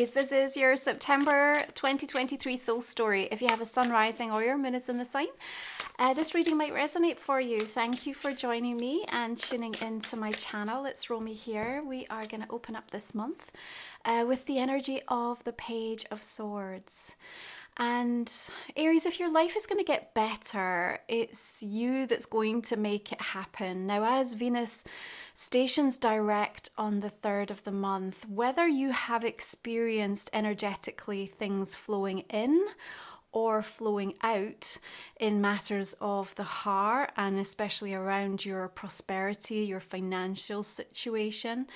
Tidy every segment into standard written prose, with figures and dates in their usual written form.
Aries, this is your September 2023 soul story. If you have a sun rising or your moon is in the sign, this reading might resonate for you. Thank you for joining me and tuning into my channel. It's Romy here. We are going to open up this month with the energy of the Page of Swords. And Aries, if your life is going to get better, it's you that's going to make it happen. Now, as Venus stations direct on the 3rd of the month, whether you have experienced energetically things flowing in or flowing out in matters of the heart, and especially around your prosperity, your financial situation,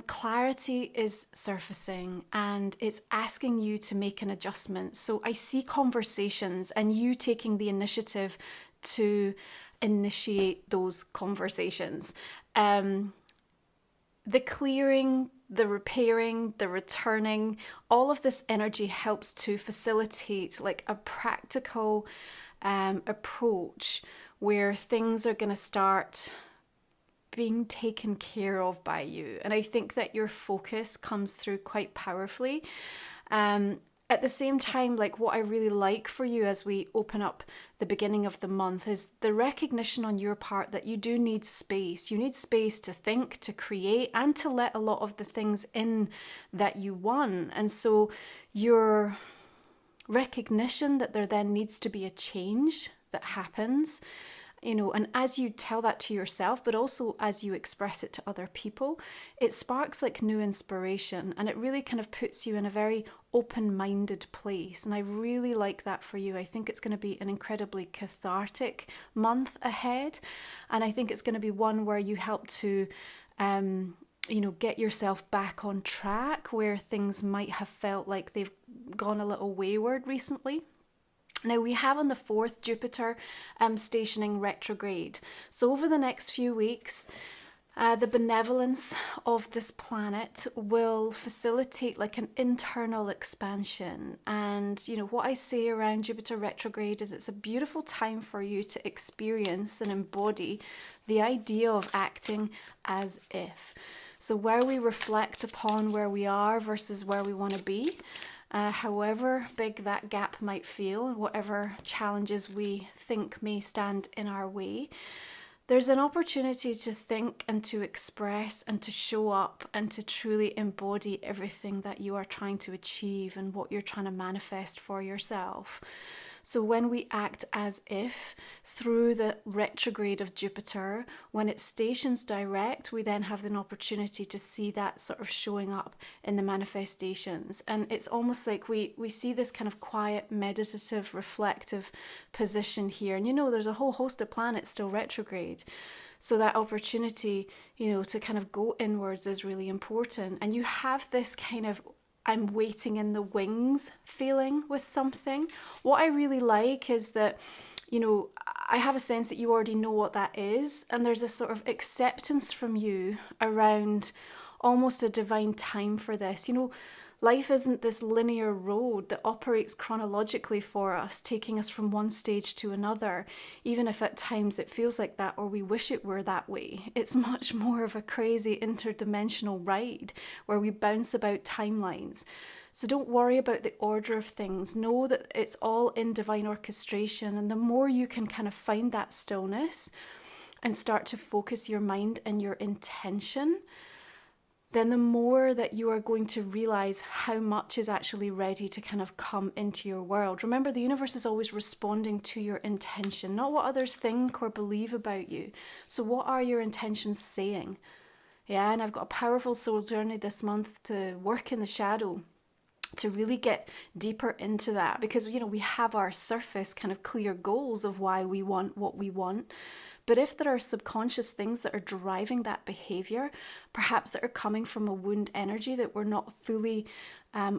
clarity is surfacing and it's asking you to make an adjustment. So I see conversations and you taking the initiative to initiate those conversations. The clearing, the repairing, the returning, all of this energy helps to facilitate like a practical approach where things are going to start being taken care of by you. And I think that your focus comes through quite powerfully. At the same time, like what I really like for you as we open up the beginning of the month is the recognition on your part that you do need space. You need space to think, to create, and to let a lot of the things in that you want. And so your recognition that there then needs to be a change that happens, you know, and as you tell that to yourself, but also as you express it to other people, it sparks like new inspiration and it really kind of puts you in a very open-minded place. And I really like that for you. I think it's going to be an incredibly cathartic month ahead. And I think it's going to be one where you help to, you know, get yourself back on track where things might have felt like they've gone a little wayward recently. Now we have on the 4th Jupiter stationing retrograde. So over the next few weeks, the benevolence of this planet will facilitate like an internal expansion. And you know what I say around Jupiter retrograde is it's a beautiful time for you to experience and embody the idea of acting as if. So where we reflect upon where we are versus where we want to be, however big that gap might feel, whatever challenges we think may stand in our way, there's an opportunity to think and to express and to show up and to truly embody everything that you are trying to achieve and what you're trying to manifest for yourself. So when we act as if through the retrograde of Jupiter, when it stations direct, we then have an opportunity to see that sort of showing up in the manifestations. And it's almost like we see this kind of quiet, meditative, reflective position here. And you know, there's a whole host of planets still retrograde. So that opportunity, you know, to kind of go inwards is really important. And you have this kind of I'm waiting in the wings feeling with something. What I really like is that, you know, I have a sense that you already know what that is. And there's a sort of acceptance from you around almost a divine time for this. You know, life isn't this linear road that operates chronologically for us, taking us from one stage to another, even if at times it feels like that or we wish it were that way. It's much more of a crazy interdimensional ride where we bounce about timelines. So don't worry about the order of things. Know that it's all in divine orchestration. And the more you can kind of find that stillness and start to focus your mind and your intention, then the more that you are going to realize how much is actually ready to kind of come into your world. Remember, the universe is always responding to your intention, not what others think or believe about you. So what are your intentions saying? Yeah, and I've got a powerful soul journey this month to work in the shadow, to really get deeper into that, because, you know, we have our surface kind of clear goals of why we want what we want. But if there are subconscious things that are driving that behavior, perhaps that are coming from a wound energy that we're not fully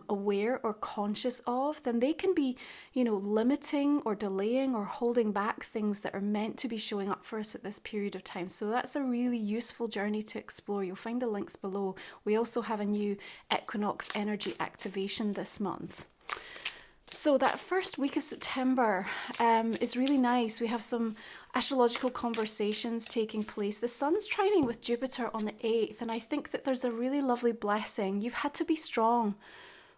aware or conscious of, then they can be, you know, limiting or delaying or holding back things that are meant to be showing up for us at this period of time. So that's a really useful journey to explore. You'll find the links below. We also have a new Equinox Energy activation this month. So that first week of September is really nice. We have some astrological conversations taking place. The sun's trining with Jupiter on the 8th, and I think that there's a really lovely blessing. You've had to be strong.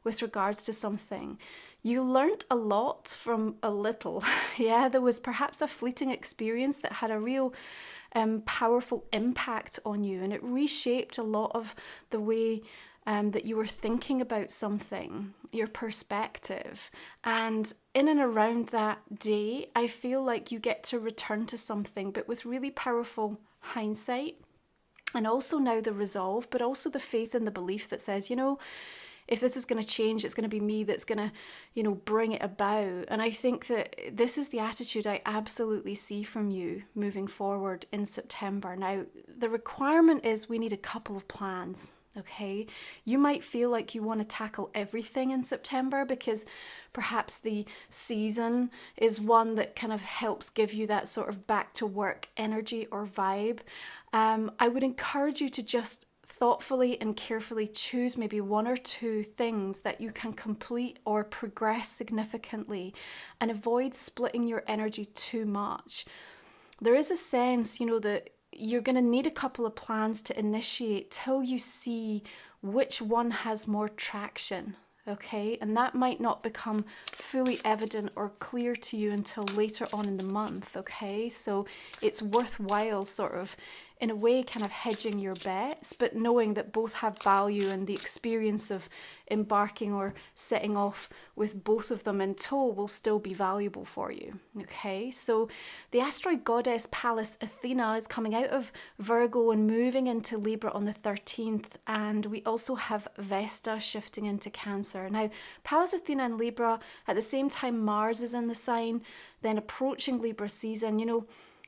with regards to something. You learnt a lot from a little. Yeah, there was perhaps a fleeting experience that had a real powerful impact on you, and it reshaped a lot of the way that you were thinking about something, your perspective. And in and around that day, I feel like you get to return to something, but with really powerful hindsight. And also now the resolve, but also the faith and the belief that says, you know, if this is going to change, it's going to be me that's going to, you know, bring it about. And I think that this is the attitude I absolutely see from you moving forward in September. Now, the requirement is we need a couple of plans. Okay, you might feel like you want to tackle everything in September because perhaps the season is one that kind of helps give you that sort of back to work energy or vibe. I would encourage you to just thoughtfully and carefully choose maybe one or two things that you can complete or progress significantly, and avoid splitting your energy too much. There is a sense, you know, that you're going to need a couple of plans to initiate till you see which one has more traction, okay? And that might not become fully evident or clear to you until later on in the month, okay? So it's worthwhile sort of, in a way, kind of hedging your bets, but knowing that both have value, and the experience of embarking or setting off with both of them in tow will still be valuable for you. Okay, so the asteroid goddess Pallas Athena is coming out of Virgo and moving into Libra on the 13th, and we also have Vesta shifting into Cancer. Now, Pallas Athena in Libra, at the same time Mars is in the sign, then approaching Libra season, you know,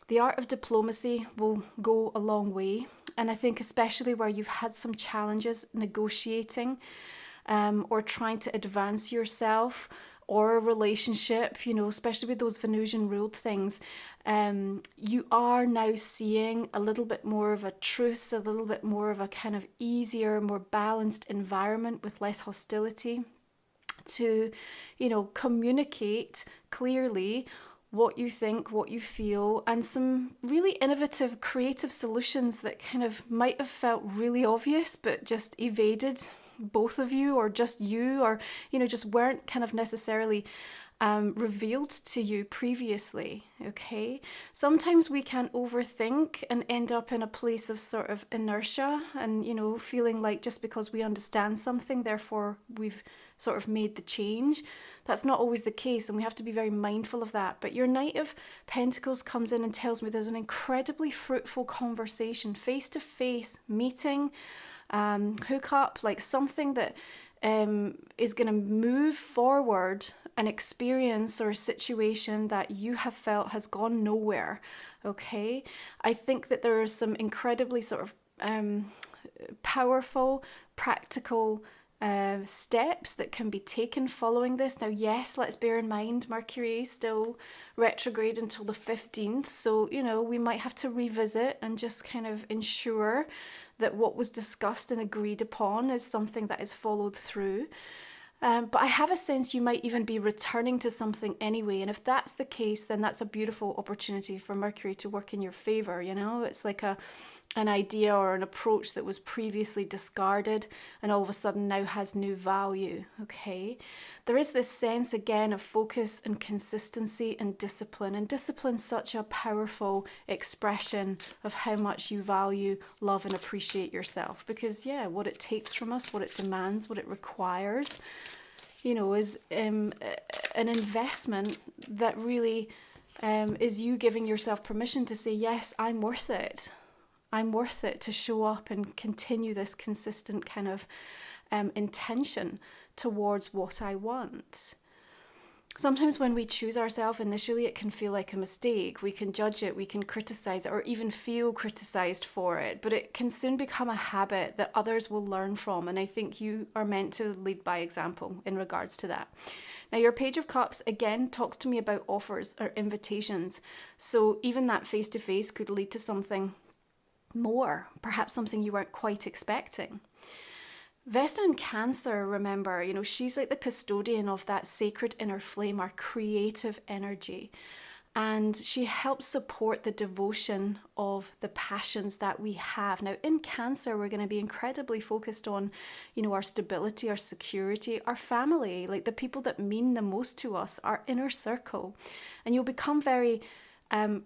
the art of diplomacy will go a long way. And I think especially where you've had some challenges negotiating or trying to advance yourself or a relationship, you know, especially with those Venusian ruled things, you are now seeing a little bit more of a truce, a little bit more of a kind of easier, more balanced environment with less hostility to, you know, communicate clearly what you think, what you feel, and some really innovative, creative solutions that kind of might have felt really obvious, but just evaded both of you, or just you, or, you know, just weren't kind of necessarily revealed to you previously, okay? Sometimes we can overthink and end up in a place of sort of inertia and, you know, feeling like just because we understand something, therefore we've sort of made the change. That's not always the case, and we have to be very mindful of that. But your Knight of Pentacles comes in and tells me there's an incredibly fruitful conversation, face-to-face meeting, hookup, like something that is going to move forward an experience or a situation that you have felt has gone nowhere, okay? I think that there are some incredibly sort of powerful, practical steps that can be taken following this. Now, yes, let's bear in mind Mercury is still retrograde until the 15th, so, you know, we might have to revisit and just kind of ensure that what was discussed and agreed upon is something that is followed through. But I have a sense you might even be returning to something anyway. And if that's the case, then that's a beautiful opportunity for Mercury to work in your favor. You know, it's like an idea or an approach that was previously discarded and all of a sudden now has new value. Okay. There is this sense again of focus and consistency and discipline. And discipline is such a powerful expression of how much you value, love, and appreciate yourself. Because, yeah, what it takes from us, what it demands, what it requires, you know, is an investment that really is you giving yourself permission to say, yes, I'm worth it. I'm worth it to show up and continue this consistent kind of intention towards what I want. Sometimes when we choose ourselves initially, it can feel like a mistake. We can judge it, we can criticize it, or even feel criticized for it. But it can soon become a habit that others will learn from. And I think you are meant to lead by example in regards to that. Now, your Page of Cups, again, talks to me about offers or invitations. So even that face-to-face could lead to something more, perhaps something you weren't quite expecting. Vesta in Cancer, remember, she's like the custodian of that sacred inner flame, our creative energy. and she helps support the devotion of the passions that we have. Now, in Cancer, we're going to be incredibly focused on, our stability, our security, our family, like the people that mean the most to us, our inner circle. And you'll become very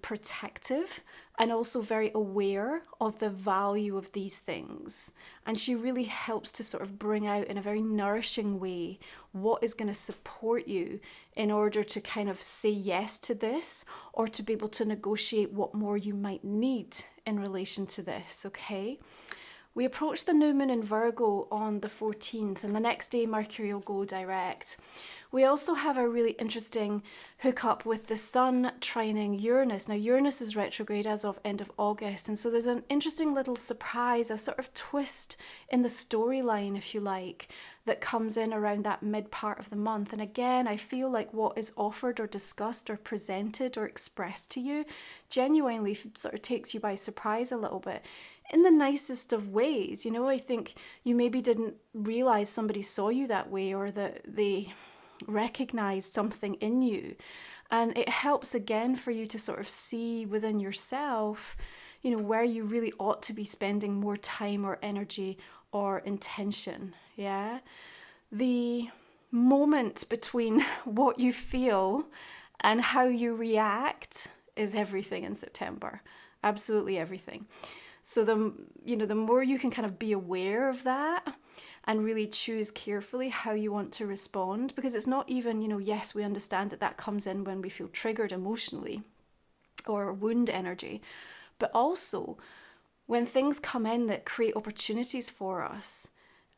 protective and also very aware of the value of these things. And she really helps to sort of bring out in a very nourishing way what is going to support you in order to kind of say yes to this, or to be able to negotiate what more you might need in relation to this, okay? We approach the new moon in Virgo on the 14th, and the next day Mercury will go direct. We also have a really interesting hookup with the Sun trining Uranus. Now, Uranus is retrograde as of end of August, and so there's an interesting little surprise, a sort of twist in the storyline, if you like, that comes in around that mid part of the month. And again, I feel like what is offered or discussed or presented or expressed to you genuinely sort of takes you by surprise a little bit, in the nicest of ways. I think you maybe didn't realize somebody saw you that way, or that they recognized something in you. And it helps again for you to sort of see within yourself, where you really ought to be spending more time or energy or intention. Yeah. The moment between what you feel and how you react is everything in September. Absolutely everything. So the more you can kind of be aware of that and really choose carefully how you want to respond, because it's not even, yes, we understand that comes in when we feel triggered emotionally or wound energy, but also when things come in that create opportunities for us,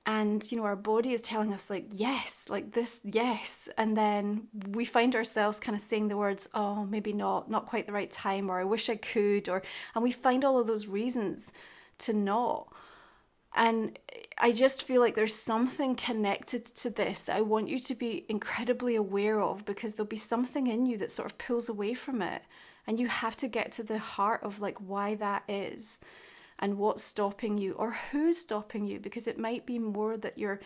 and our body is telling us like, yes, like this, yes, and then we find ourselves kind of saying the words, oh, maybe not quite the right time, or I wish I could, and we find all of those reasons to not. And I just feel like there's something connected to this that I want you to be incredibly aware of, because there'll be something in you that sort of pulls away from it, and you have to get to the heart of like why that is and what's stopping you, or who's stopping you, because it might be more that your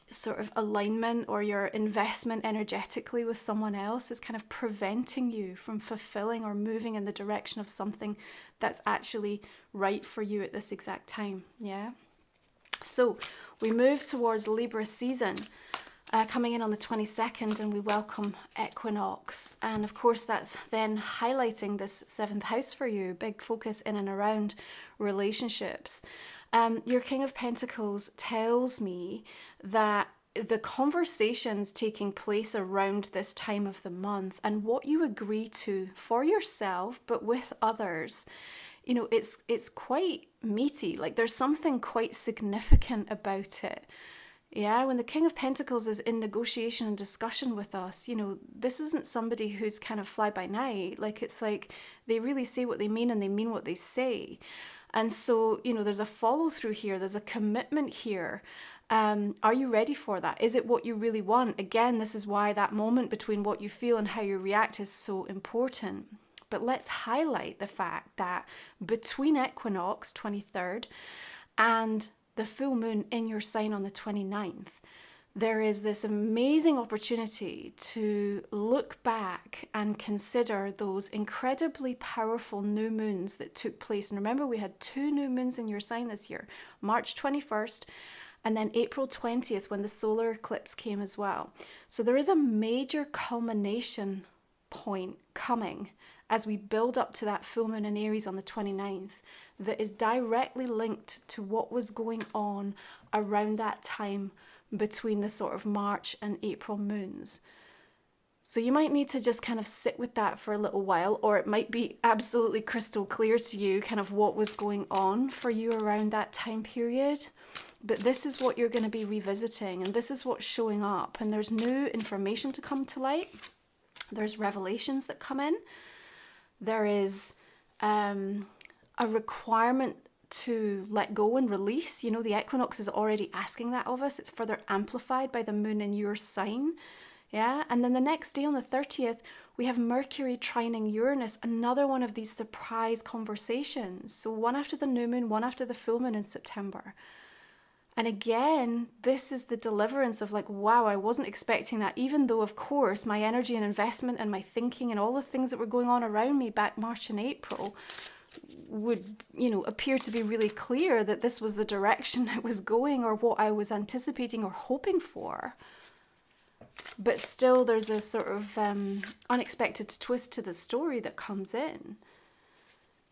sort of alignment or your investment energetically with someone else is kind of preventing you from fulfilling or moving in the direction of something that's actually right for you at this exact time. Yeah. So we move towards Libra season, coming in on the 22nd, and we welcome Equinox. And of course, that's then highlighting this 7th house for you, big focus in and around relationships. Your King of Pentacles tells me that the conversations taking place around this time of the month and what you agree to for yourself, but with others, it's quite meaty. Like there's something quite significant about it. Yeah, when the King of Pentacles is in negotiation and discussion with us, this isn't somebody who's kind of fly by night. Like it's like they really say what they mean and they mean what they say. And so, there's a follow through here. There's a commitment here. Are you ready for that? Is it what you really want? Again, this is why that moment between what you feel and how you react is so important. But let's highlight the fact that between Equinox 23rd and the full moon in your sign on the 29th, there is this amazing opportunity to look back and consider those incredibly powerful new moons that took place. And remember, we had 2 new moons in your sign this year, March 21st and then April 20th when the solar eclipse came as well. So there is a major culmination point coming as we build up to that full moon in Aries on the 29th that is directly linked to what was going on around that time between the sort of March and April moons. So you might need to just kind of sit with that for a little while, or it might be absolutely crystal clear to you kind of what was going on for you around that time period. But this is what you're going to be revisiting, and this is what's showing up. And there's new information to come to light. There's revelations that come in. There is a requirement to let go and release. The equinox is already asking that of us. It's further amplified by the moon in your sign. Yeah. And then the next day on the 30th, we have Mercury trining Uranus, another one of these surprise conversations. So one after the new moon, one after the full moon in September. And again, this is the deliverance of like, wow, I wasn't expecting that, even though, of course, my energy and investment and my thinking and all the things that were going on around me back March and April would, appear to be really clear that this was the direction I was going or what I was anticipating or hoping for. But still, there's a sort of unexpected twist to the story that comes in.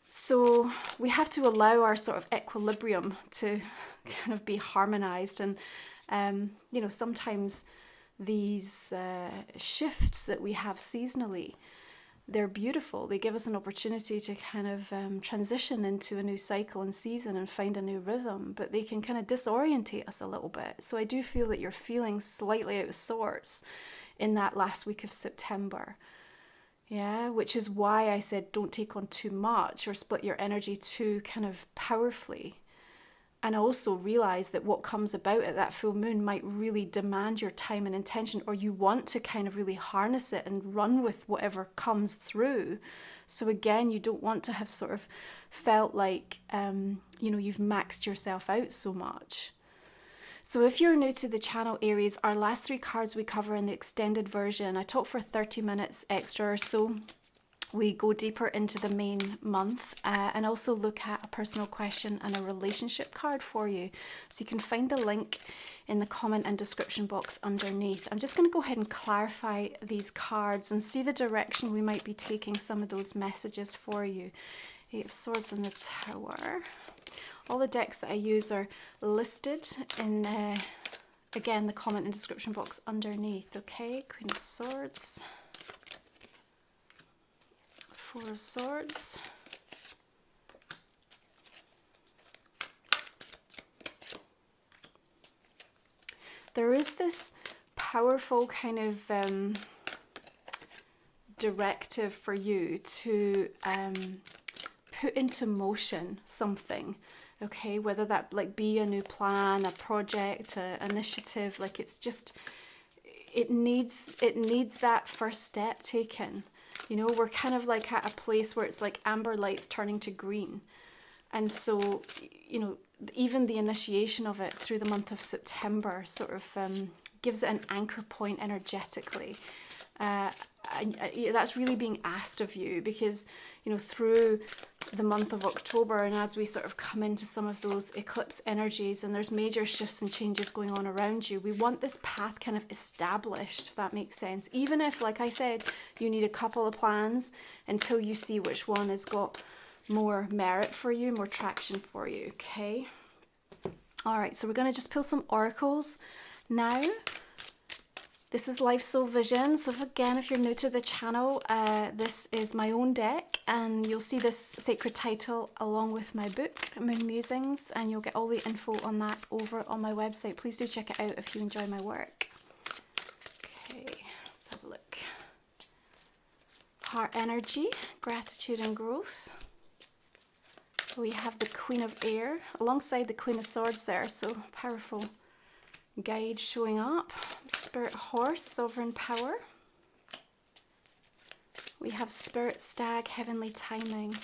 So we have to allow our sort of equilibrium to kind of be harmonized. And, sometimes these shifts that we have seasonally, they're beautiful. They give us an opportunity to kind of transition into a new cycle and season and find a new rhythm, but they can kind of disorientate us a little bit. So I do feel that you're feeling slightly out of sorts in that last week of September. Yeah, which is why I said don't take on too much or split your energy too kind of powerfully. And also realize that what comes about at that full moon might really demand your time and intention, or you want to kind of really harness it and run with whatever comes through. So again, you don't want to have sort of felt like, you've maxed yourself out so much. So if you're new to the channel, Aries, our last 3 cards we cover in the extended version. I talk for 30 minutes extra or so. We go deeper into the main month and also look at a personal question and a relationship card for you. So you can find the link in the comment and description box underneath. I'm just going to go ahead and clarify these cards and see the direction we might be taking some of those messages for you. 8 of Swords and the Tower. All the decks that I use are listed in, again, the comment and description box underneath, okay? Queen of Swords, 4 of Swords, there is this powerful kind of directive for you to put into motion something. Okay, whether that like be a new plan, a project, an initiative, like it's just, it needs that first step taken. We're kind of like at a place where it's like amber lights turning to green. And so, even the initiation of it through the month of September sort of gives it an anchor point energetically. That's really being asked of you because, through the month of October and as we sort of come into some of those eclipse energies and there's major shifts and changes going on around you, we want this path kind of established, if that makes sense. Even if, like I said, you need a couple of plans until you see which one has got more merit for you, more traction for you, okay? All right, so we're going to just pull some oracles now. This is Life Soul Vision. So again, if you're new to the channel, this is my own deck and you'll see this sacred title along with my book, Moon Musings, and you'll get all the info on that over on my website. Please do check it out if you enjoy my work. Okay, let's have a look. Heart energy, gratitude and growth. We have the Queen of Air alongside the Queen of Swords there, so powerful guide showing up. Spirit Horse, sovereign power. We have Spirit Stag, heavenly timing.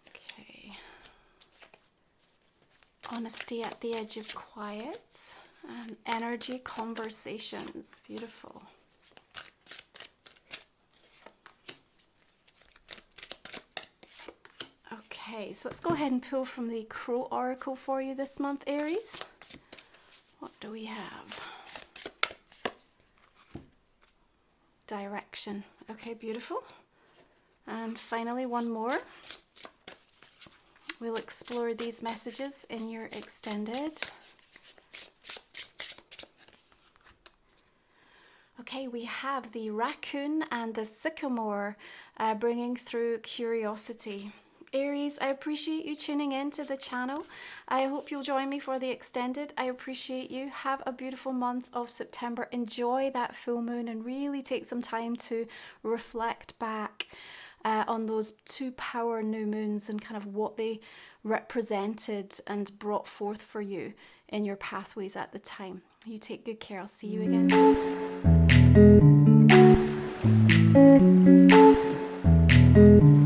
Okay. Honesty at the edge of quiet. And energy conversations. Beautiful. Okay, so let's go ahead and pull from the Crow Oracle for you this month, Aries. What do we have? Direction. Okay, beautiful. And finally, one more. We'll explore these messages in your extended. Okay, we have the raccoon and the sycamore bringing through curiosity. Aries, I appreciate you tuning in to the channel. I hope you'll join me for the extended. I appreciate you. Have a beautiful month of September. Enjoy that full moon and really take some time to reflect back on those 2 power new moons and kind of what they represented and brought forth for you in your pathways at the time. You take good care. I'll see you again soon.